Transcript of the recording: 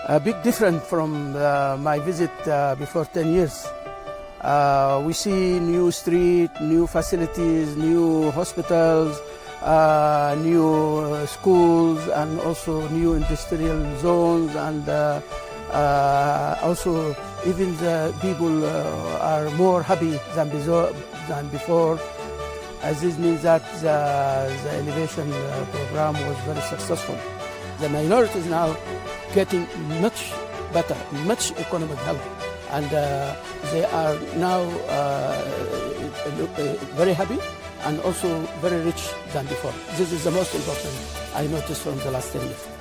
a big difference from my visit before 10 years. We see new street, new facilities, new hospitals, new schools, and also new industrial zones, and also even the people are more happy than before. This means that the elevation program was very successful. The minorities now getting much better, much economic help, and they are now very happy and also very rich than before. This is the most important I noticed from the last 10 years.